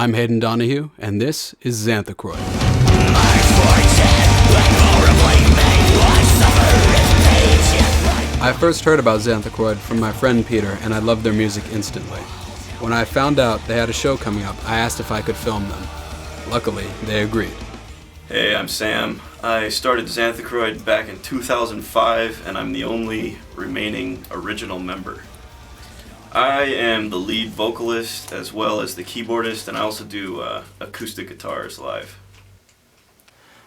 I'm Hayden Donahue, and this is Xanthochroid. I first heard about Xanthochroid from my friend Peter, and I loved their music instantly. When I found out they had a show coming up, I asked if I could film them. Luckily, they agreed. Hey, I'm Sam. I started Xanthochroid back in 2005, and I'm the only remaining original member. I am the lead vocalist as well as the keyboardist, and I also do acoustic guitars live.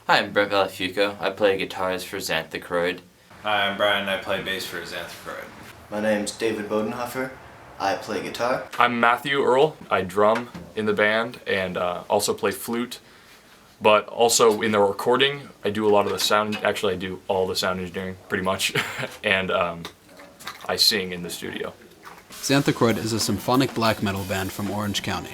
Hi, I'm Brett Valafuco. I play guitars for Xanthochroid. Hi, I'm Brian. I play bass for Xanthochroid. My name's David Bodenhofer. I play guitar. I'm Matthew Earl. I drum in the band and also play flute. But also in the recording, I do a lot of the sound. Actually, I do all the sound engineering, pretty much. And I sing in the studio. Xanthochroid is a symphonic black metal band from Orange County.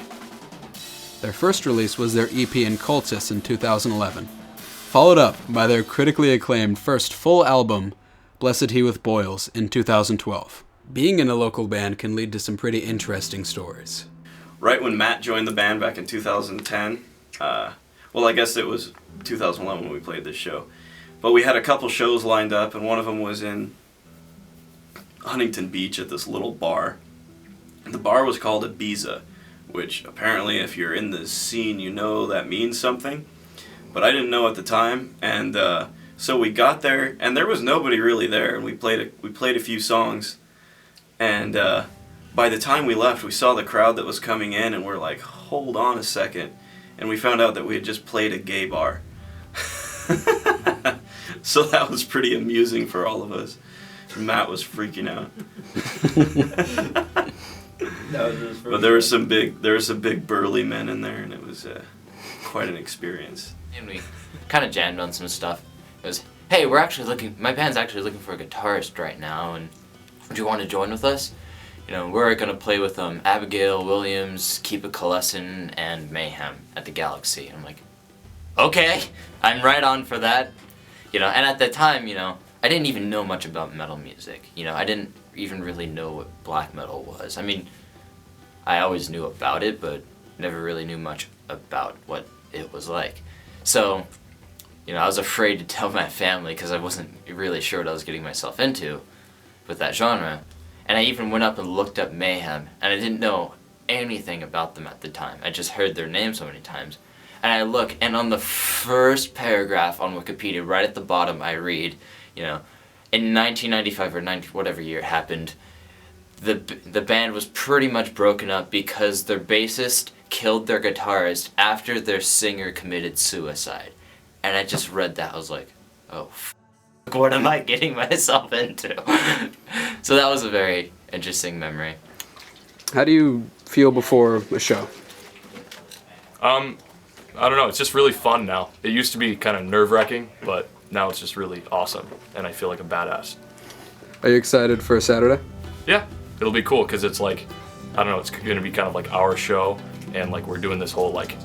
Their first release was their EP Incultus in 2011, followed up by their critically acclaimed first full album, Blessed He with Boils, in 2012. Being in a local band can lead to some pretty interesting stories. Right when Matt joined the band back in 2010, well, I guess it was 2011 when we played this show, but we had a couple shows lined up, and one of them was in Huntington Beach at this little bar. The bar was called Ibiza, which apparently if you're in the scene you know that means something, but I didn't know at the time, and so we got there, and there was nobody really there, and we played a few songs, and by the time we left, we saw the crowd that was coming in, and we're like, hold on a second, and we found out that we had just played a gay bar. So that was pretty amusing for all of us. Matt was freaking out. But there were some big burly men in there, and it was quite an experience. And we kind of jammed on some stuff. It was, hey, my band's actually looking for a guitarist right now, and do you want to join with us? You know, we're going to play with Abigail Williams, Keepa Coleson, and Mayhem at the Galaxy. And I'm like, okay, I'm right on for that. You know, and at the time, you know, I didn't even know much about metal music. You know, I didn't even really know what black metal was. I mean, I always knew about it, but never really knew much about what it was like. So, you know, I was afraid to tell my family because I wasn't really sure what I was getting myself into with that genre. And I even went up and looked up Mayhem, and I didn't know anything about them at the time. I just heard their name so many times. And I look, and on the first paragraph on Wikipedia, right at the bottom, I read, you know, in 1995 or 90, whatever year it happened, the band was pretty much broken up because their bassist killed their guitarist after their singer committed suicide. And I just read that, I was like, oh, what am I getting myself into? So that was a very interesting memory. How do you feel before a show? I don't know, it's just really fun now. It used to be kind of nerve-wracking, but now it's just really awesome, and I feel like a badass. Are you excited for Saturday? Yeah, it'll be cool, because it's like, I don't know, it's going to be kind of like our show, and like we're doing this whole like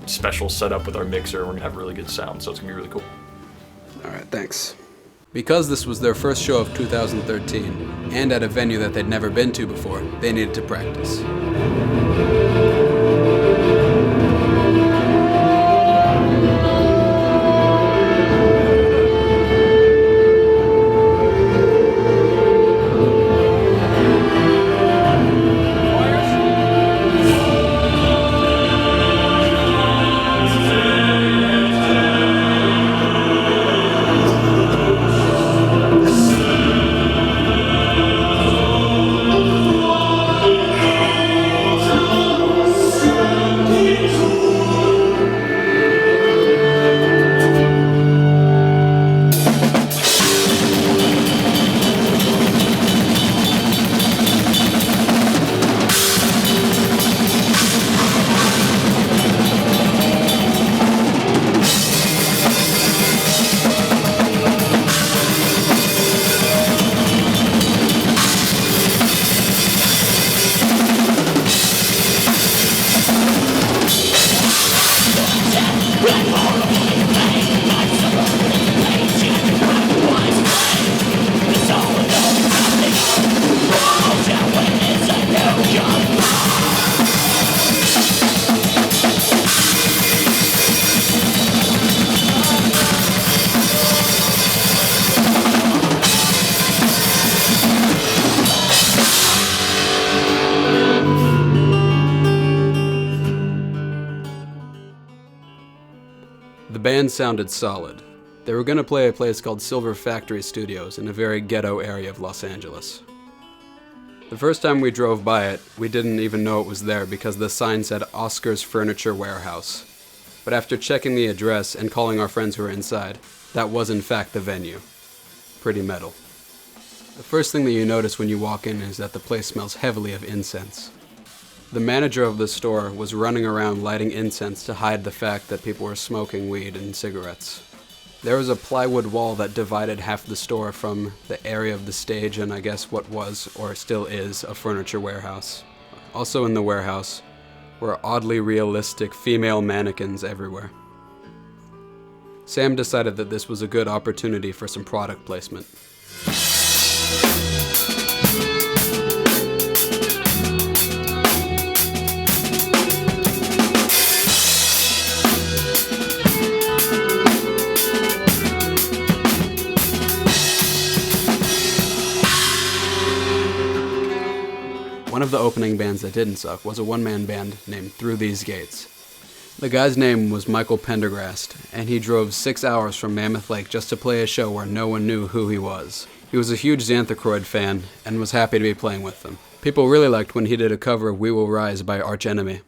special setup with our mixer, and we're going to have really good sound, so it's going to be really cool. All right, thanks. Because this was their first show of 2013, and at a venue that they'd never been to before, they needed to practice. band sounded solid. They were going to play a place called Silver Factory Studios in a very ghetto area of Los Angeles. The first time we drove by it, we didn't even know it was there because the sign said Oscar's Furniture Warehouse. But after checking the address and calling our friends who were inside, that was in fact the venue. Pretty metal. The first thing that you notice when you walk in is that the place smells heavily of incense. The manager of the store was running around lighting incense to hide the fact that people were smoking weed and cigarettes. There was a plywood wall that divided half the store from the area of the stage and I guess what was, or still is, a furniture warehouse. Also in the warehouse were oddly realistic female mannequins everywhere. Sam decided that this was a good opportunity for some product placement. One of the opening bands that didn't suck was a one-man band named Through These Gates. The guy's name was Michael Pendergrast, and he drove 6 hours from Mammoth Lake just to play a show where no one knew who he was. He was a huge Xanthochroid fan and was happy to be playing with them. People really liked when he did a cover of We Will Rise by Arch Enemy.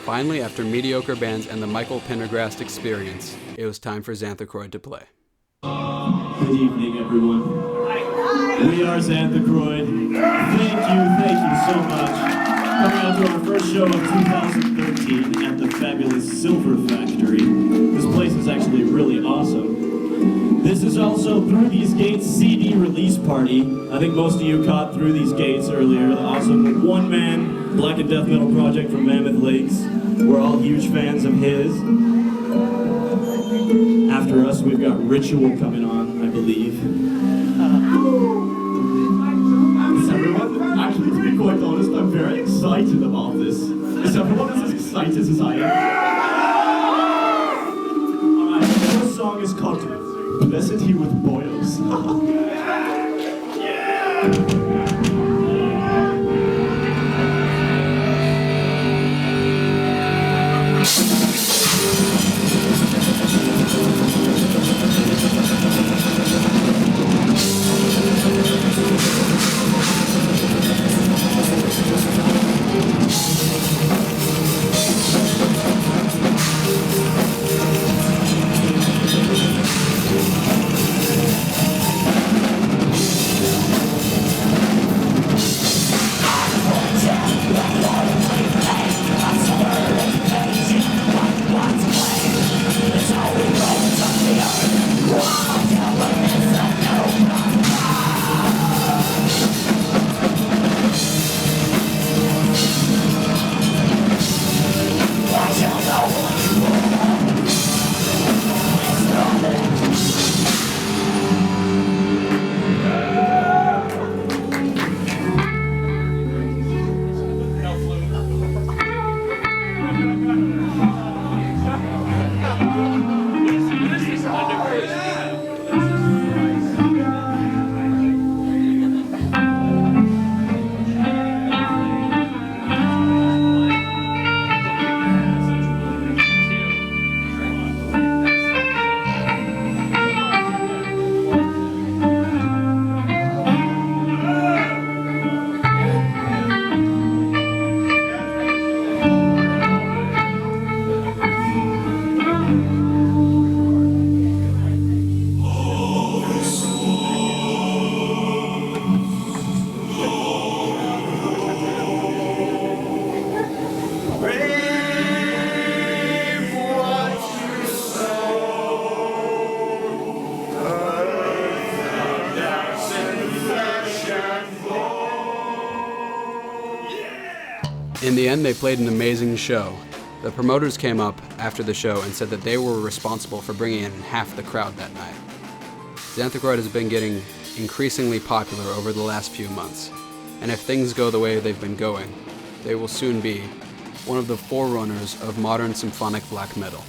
Finally, after mediocre bands and the Michael Pendergrast experience, it was time for Xanthochroid to play. Good evening, everyone. We are Xanthochroid. Thank you so much. Coming out to our first show of 2013 at the fabulous Silver Factory. This place is actually really awesome. This is also Through These Gates CD release party. I think most of you caught Through These Gates earlier. The awesome one-man black and death metal project from Mammoth Lakes. We're all huge fans of his. After us, we've got Ritual coming on, I believe. Is everyone? Actually, to be quite honest, I'm very excited about this. Is everyone as excited as I am? Alright, the first song is called Blessed He with Boils. Yeah! In the end, they played an amazing show. The promoters came up after the show and said that they were responsible for bringing in half the crowd that night. Xanthochroid has been getting increasingly popular over the last few months, and if things go the way they've been going, they will soon be one of the forerunners of modern symphonic black metal.